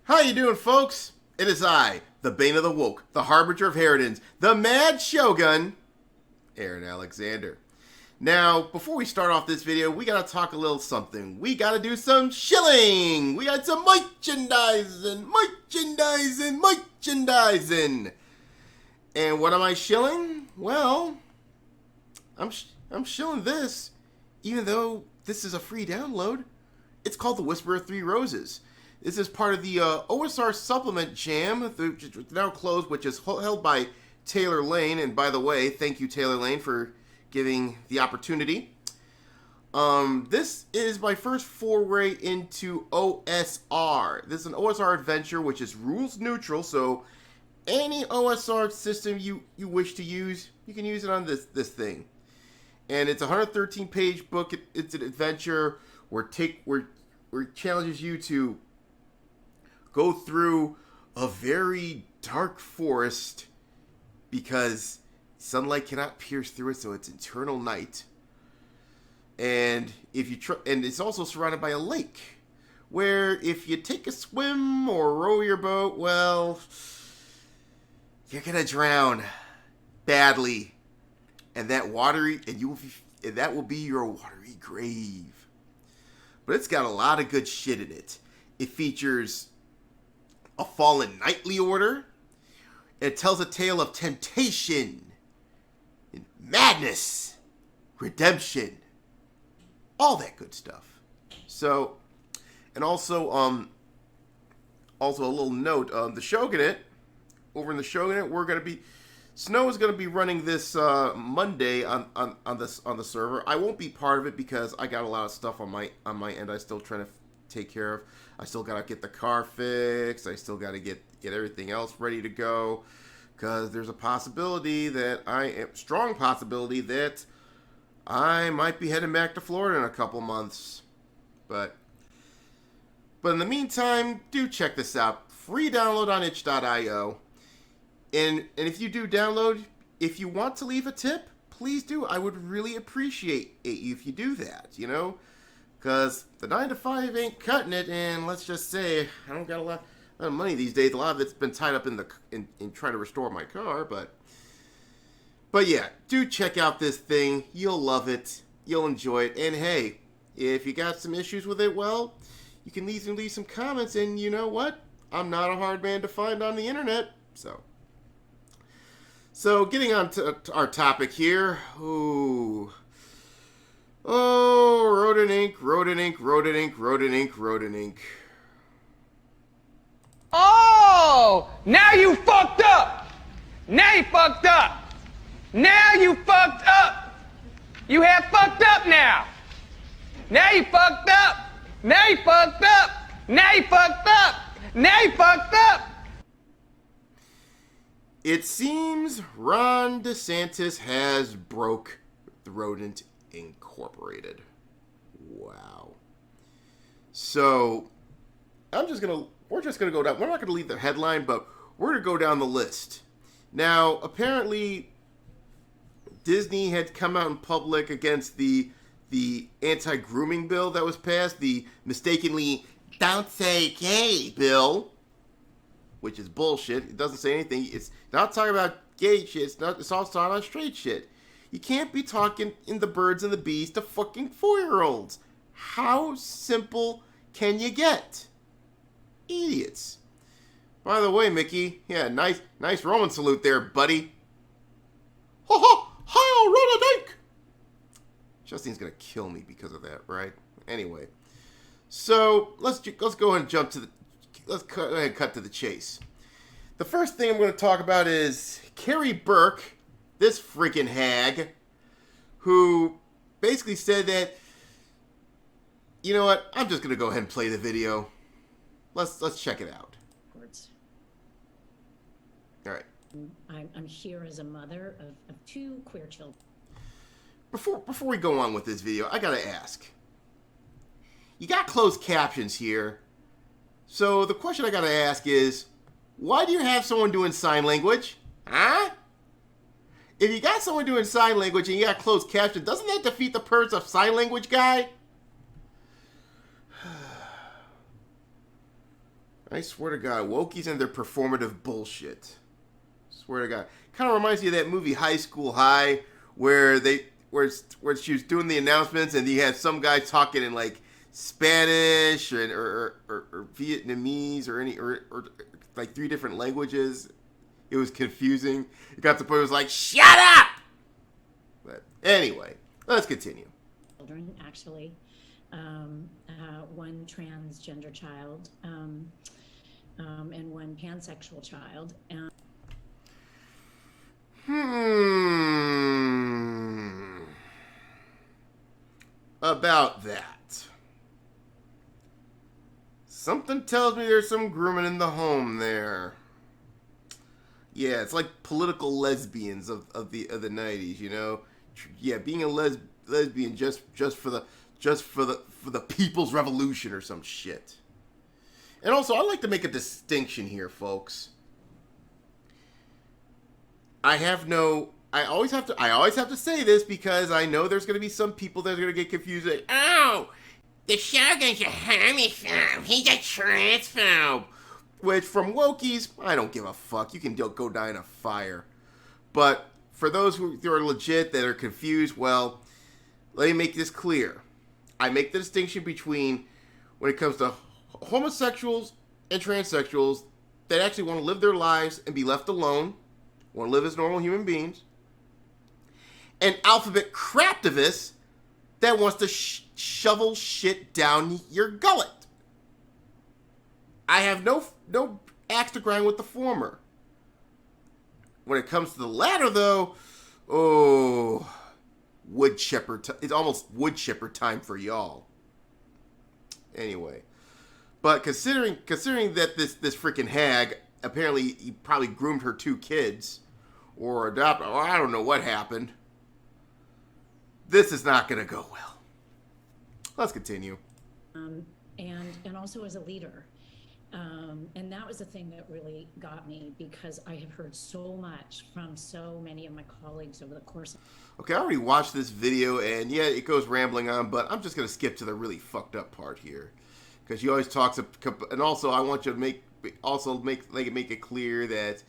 How you doing, folks? It is I, the Bane of the Woke, the Harbinger of Heritons, the Mad Shogun, RealAaronAlexander. Now, before we start off this video, we gotta talk a little something. We gotta do some shilling! We got some merchandising! And what am I shilling? Well, I'm shilling this, even though this is a free download. It's called The Whisper of Three Roses. This is part of the OSR Supplement Jam, which is now closed, which is held by Taylor Lane. And by the way, thank you, Taylor Lane, for giving the opportunity. This is my first foray into OSR. This is an OSR adventure, which is rules neutral, so any OSR system you wish to use, you can use it on this thing. And it's a 113-page book. It's an adventure where it challenges you to go through a very dark forest because sunlight cannot pierce through it, so it's eternal night. And and it's also surrounded by a lake, where if you take a swim or row your boat, well, you're gonna drown badly, and that will be your watery grave. But it's got a lot of good shit in it. It features a fallen knightly order. It tells a tale of temptation, and madness, redemption, all that good stuff. So, and also a little note: the Shogunate, over in the Shogunate, Snow is gonna be running this Monday on the server. I won't be part of it because I got a lot of stuff on my end. I still trying to take care of. I still gotta get the car fixed. I still gotta get everything else ready to go, because there's a strong possibility that I might be heading back to Florida in a couple months. But in the meantime, do check this out. Free download on itch.io. And if you do download, if you want to leave a tip, please do. I would really appreciate it if you do that, because the 9 to 5 ain't cutting it, and let's just say I don't got a lot of money these days. A lot of it's been tied up in trying to restore my car, but yeah, do check out this thing. You'll love it. You'll enjoy it. And hey, if you got some issues with it, well, you can leave some comments, and you know what? I'm not a hard man to find on the internet, So getting on to our topic here. Ooh. Oh, Rodent Inc, Rodent Inc, Rodent Inc, Rodent Inc, Rodent Inc. Oh! Now you fucked up! Now you fucked up! Now you fucked up! You have fucked up now! Now you fucked up! Now you fucked up! Now you fucked up! Now you fucked up! It seems Ron DeSantis has broke the Rodent Incorporated. Wow. So, we're just gonna go down. We're not gonna leave the headline, but we're gonna go down the list. Now, apparently, Disney had come out in public against the anti-grooming bill that was passed, the mistakenly "don't say gay" bill, which is bullshit. It doesn't say anything. It's not talking about gay shit. It's all talking about straight shit. You can't be talking in The Birds and the Bees to fucking 4-year-olds. How simple can you get? Idiots. By the way, Mickey, yeah, nice Roman salute there, buddy. Ha ha! Hi, Rodent Inc! Justine's gonna kill me because of that, right? Anyway, so let's go ahead and go ahead and cut to the chase. The first thing I'm going to talk about is Carrie Burke, this freaking hag, who basically said that, you know what, I'm just going to go ahead and play the video. Let's check it out. All right. I'm here as a mother of 2 queer children. Before we go on with this video, I got to ask. You got closed captions here. So the question I gotta ask is, why do you have someone doing sign language? Huh? If you got someone doing sign language and you got closed captions, doesn't that defeat the purpose of sign language guy? I swear to God, wokies and their performative bullshit. Swear to God. Kind of reminds me of that movie High School High, where she was doing the announcements and you had some guy talking in like Spanish or Vietnamese or like 3 different languages. It was confusing. It got to the point where it was like, shut up! But anyway, let's continue. Children, actually. One transgender child and one pansexual child. About that. Something tells me there's some grooming in the home there. Yeah, it's like political lesbians of the 90s, you know. Yeah, being a lesbian just for the people's revolution or some shit. And also, I'd like to make a distinction here, folks. I always have to say this because I know there's going to be some people that are going to get confused. Like, oh, the Shogun's a homophobe. He's a transphobe. Which, from wokies, I don't give a fuck. You can go die in a fire. But for those who are legit, that are confused, well, let me make this clear. I make the distinction between when it comes to homosexuals and transsexuals that actually want to live their lives and be left alone, want to live as normal human beings, and alphabet craptivists that wants to shovel shit down your gullet. I have no axe to grind with the former. When it comes to the latter, though, wood chipper. It's almost wood chipper time for y'all. Anyway, but considering that this freaking hag apparently he probably groomed her 2 kids or adopted, or I don't know what happened. This is not going to go well. Let's continue. And also as a leader. And that was the thing that really got me because I have heard so much from so many of my colleagues over the course of... Okay, I already watched this video, and yeah, it goes rambling on, but I'm just going to skip to the really fucked up part here. Because she always talks... And also, I want you to make it clear that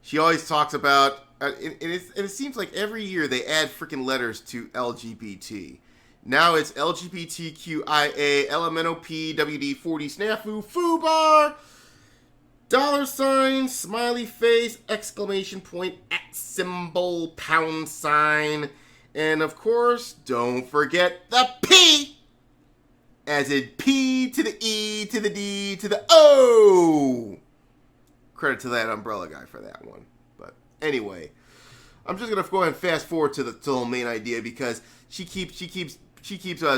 she always talks about... And it seems like every year they add freaking letters to LGBT. Now it's LGBTQIA, LMNOP, WD40, snafu, foobar, $, smiley face, exclamation point, @ pound sign, and of course, don't forget the P, as in P to the E to the D to the O. Credit to that umbrella guy for that one. But anyway, I'm just gonna go ahead and fast forward to the main idea because she keeps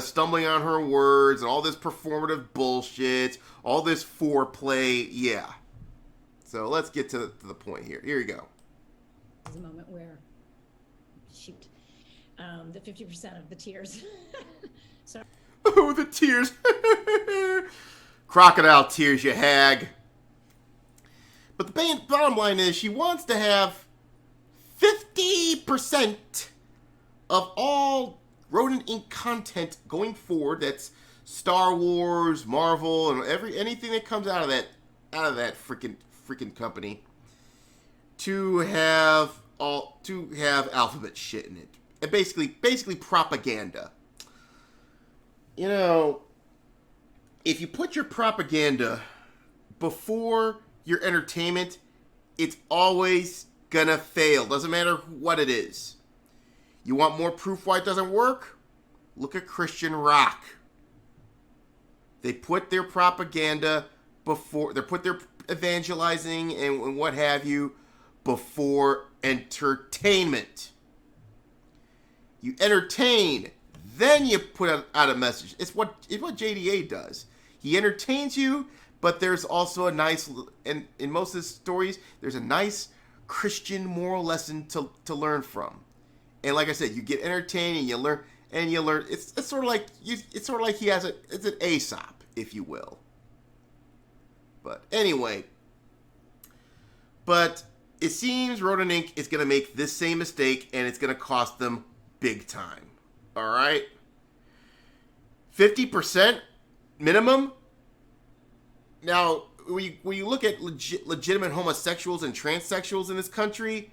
stumbling on her words and all this performative bullshit, all this foreplay. Yeah. So let's get to the point here. Here you go. There's a moment where, the 50% of the tears. Sorry. Oh, the tears. Crocodile tears, you hag. But the bottom line is she wants to have 50% of all Rodent Inc. content going forward. That's Star Wars, Marvel, and anything that comes out of that freaking company to have alphabet shit in it, and basically propaganda. You know, if you put your propaganda before your entertainment, it's always gonna fail. Doesn't matter what it is. You want more proof why it doesn't work? Look at Christian rock. They put their propaganda before, they put their evangelizing and what have you before entertainment. You entertain, then you put out a message. It's what JDA does. He entertains you, but there's also a nice, and in most of his stories, there's a nice Christian moral lesson to learn from. And like I said, you get entertained and you learn. It's sort of like he has it's an Aesop, if you will. But anyway, it seems Rodent Inc. is going to make this same mistake, and it's going to cost them big time. All right, 50% minimum. Now, when you look at legitimate homosexuals and transsexuals in this country,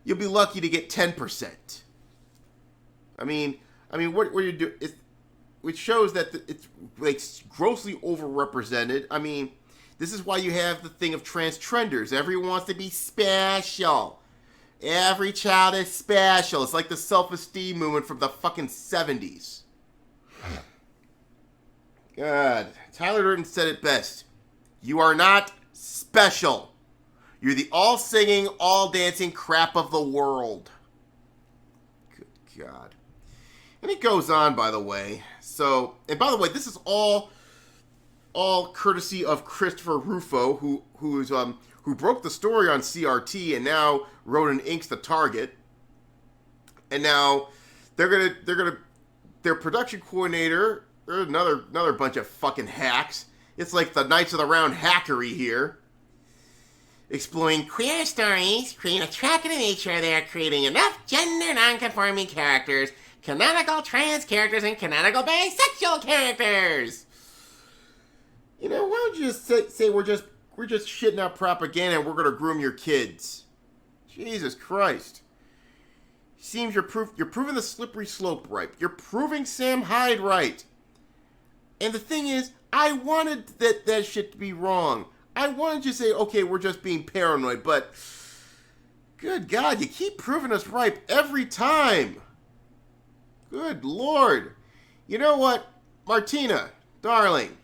you'll be lucky to get 10%. I mean, what you do, which shows that it's like grossly overrepresented. I mean, this is why you have the thing of trenders. Everyone wants to be special. Every child is special. It's like the self-esteem movement from the fucking 70s. God, Tyler Durden said it best. You are not special. You're the all-singing, all-dancing crap of the world. Good God. And it goes on, by the way. So, and by the way, this is all courtesy of Christopher Rufo, who broke the story on CRT, and now Rodent Inc's the target. And now their production coordinator, another bunch of fucking hacks. It's like the Knights of the Round hackery here. Exploring queer stories, creating attractive nature, they are creating enough gender non-conforming characters, canonical trans characters, and canonical bisexual characters. You know, why don't you just say we're just shitting out propaganda and we're gonna groom your kids? Jesus Christ. Seems you're proving the slippery slope right. You're proving Sam Hyde right. And the thing is, I wanted that shit to be wrong. I wanted you to say, okay, we're just being paranoid, but good God, you keep proving us right every time. Good Lord. You know what, Martina, darling,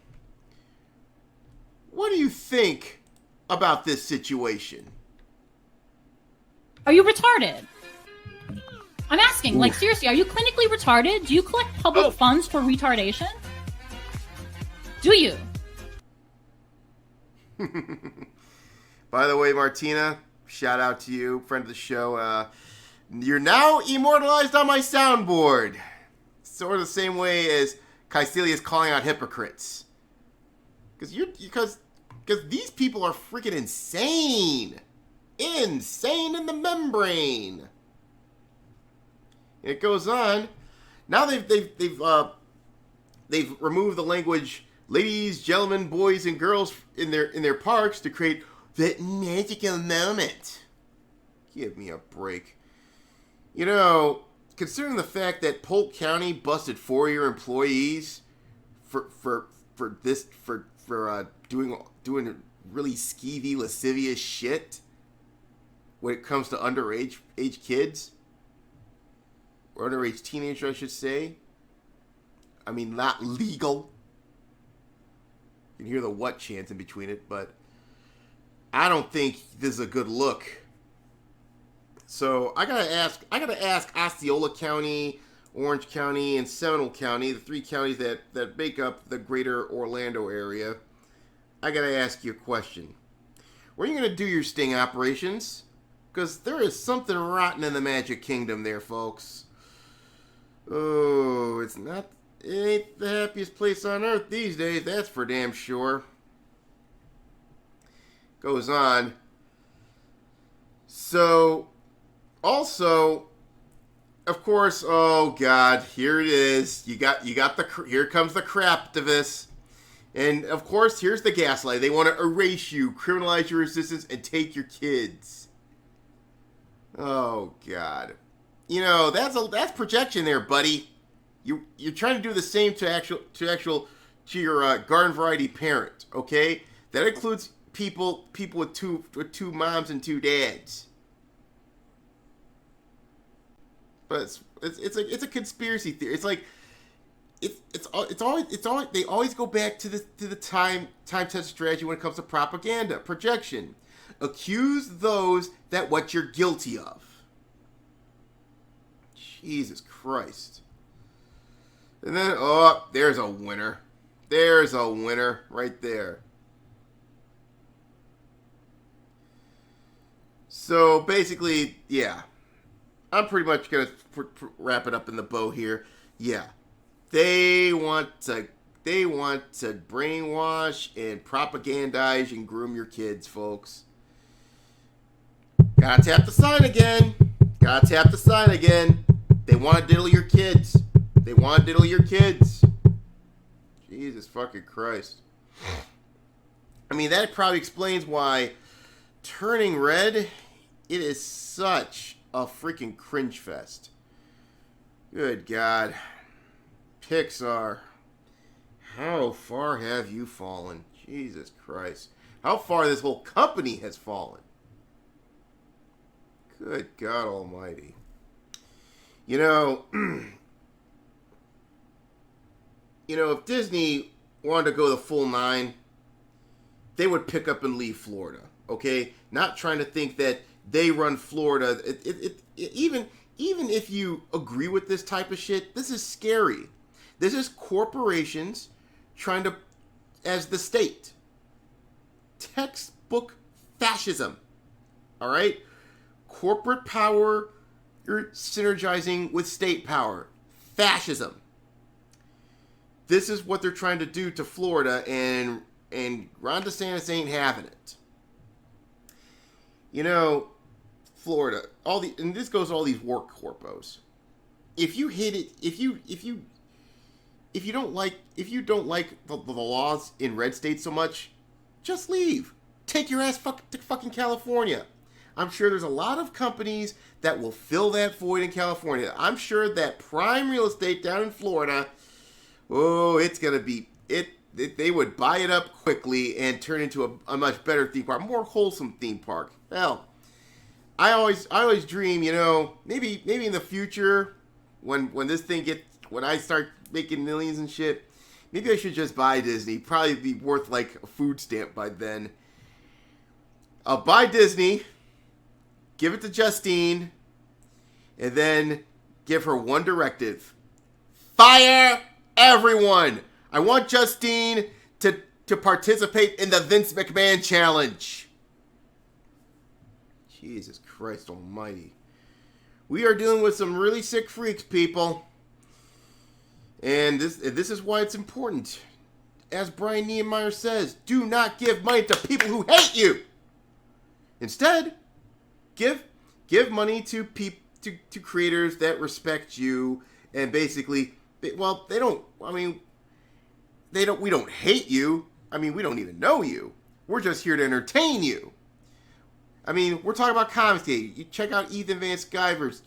what do you think about this situation? Are you retarded? I'm asking, like, seriously, are you clinically retarded? Do you collect public funds for retardation? Do you? By the way, Martina, shout out to you, friend of the show. You're now immortalized on my soundboard. Sort of the same way as Caecilia is calling out hypocrites. Because these people are freaking insane. Insane in the membrane. It goes on. Now they've removed the language ladies, gentlemen, boys, and girls in their parks to create that magical moment. Give me a break. You know, considering the fact that Polk County busted 4 of your employees for doing really skeevy, lascivious shit when it comes to underage kids. Or underage teenagers, I should say. I mean, not legal. You can hear the what chants in between it, but I don't think this is a good look. So I gotta ask Osceola County, Orange County, and Seminole County, the 3 counties that make up the greater Orlando area. I gotta ask you a question. Where are you gonna do your sting operations? Because there is something rotten in the Magic Kingdom there, folks. Oh, it ain't the happiest place on earth these days, that's for damn sure. Goes on. So, also, of course, oh God, here it is. You got here comes the craptivist. And of course, here's the gaslight. They want to erase you, criminalize your existence, and take your kids. Oh God. You know, that's projection there, buddy. You're trying to do the same to your garden variety parent, okay? That includes people with two moms and 2 dads. But it's a conspiracy theory. It's like it's always they always go back to the time tested strategy when it comes to propaganda, projection. Accuse those that what you're guilty of. Jesus Christ. And then, oh, there's a winner. There's a winner right there. So, basically, yeah. I'm pretty much going to wrap it up in the bow here. Yeah. They want to brainwash and propagandize and groom your kids, folks. Gotta tap the sign again. Gotta tap the sign again. They want to diddle your kids. They want to diddle your kids. Jesus fucking Christ. I mean, that probably explains why Turning Red, it is such a freaking cringe fest. Good God. Pixar, how far have you fallen? Jesus Christ. How far this whole company has fallen. Good God Almighty. You know, if Disney wanted to go the full 9, they would pick up and leave Florida, okay? Not trying to think that they run Florida. Even if you agree with this type of shit, this is scary. This is corporations trying to, as the state. Textbook fascism, all right? Corporate power, you're synergizing with state power. Fascism. This is what they're trying to do to Florida, and Ron DeSantis ain't having it. You know, Florida, and this goes to all these work corpos. If you hit it, if you don't like the laws in red states so much, just leave. Take your ass to fucking California. I'm sure there's a lot of companies that will fill that void in California. I'm sure that prime real estate down in Florida, it's going to be, they would buy it up quickly and turn into a much better theme park, more wholesome theme park. Hell, I always dream, maybe in the future when this thing when I start making millions and shit, maybe I should just buy Disney. Probably be worth like a food stamp by then. I'll buy Disney, give it to Justine, and then give her one directive. Fire everyone! I want Justine to participate in the Vince McMahon challenge. Jesus Christ almighty. We are dealing with some really sick freaks, people. And this is why it's important. As Brian Niemeyer says, do not give money to people who hate you. Instead, give money to creators that respect you and basically, we don't hate you. I mean, we don't even know you. We're just here to entertain you. I mean, we're talking about comics today. You check out Ethan Van Sciver's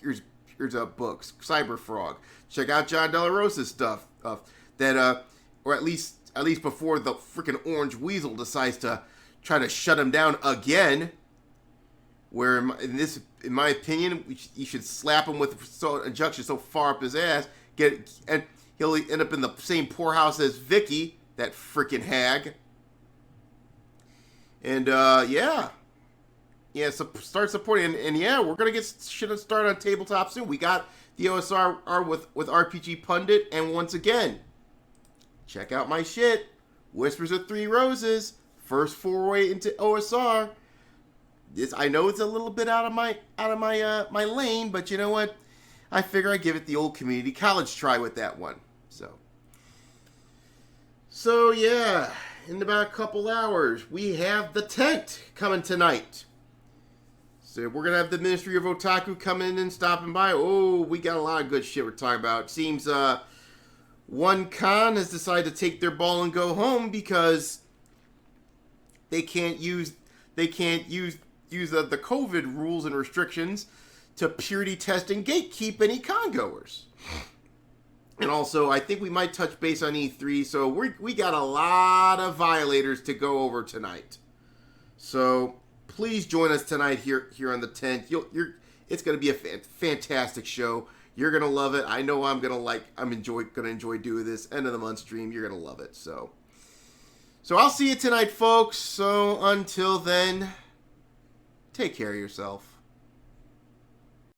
books, Cyber Frog. Check out John De La Rosa's stuff. Or at least before the freaking Orange Weasel decides to try to shut him down again. Where in my opinion, you should slap him with an injunction so far up his ass, and he'll end up in the same poorhouse as Vicky, that freaking hag. And so start supporting, and we're gonna get shit started on tabletop soon. We got the OSR with RPG Pundit, and once again, check out my shit, Whispers of Three Roses, first foray into OSR. I know it's a little bit out of my lane, but you know what? I figure I give it the old community college try with that one. So yeah, in about a couple hours, we have the tent coming tonight. So we're gonna have the Ministry of Otaku coming in and stopping by. Oh, we got a lot of good shit we're talking about. It seems one con has decided to take their ball and go home because they can't use the COVID rules and restrictions to purity test and gatekeep any con-goers. And also, I think we might touch base on E3, so we got a lot of violators to go over tonight. So please join us tonight here on the tent. It's going to be a fantastic show. You're going to love it. I know I'm going to enjoy doing this end of the month stream. You're going to love it. So I'll see you tonight, folks. So until then, take care of yourself.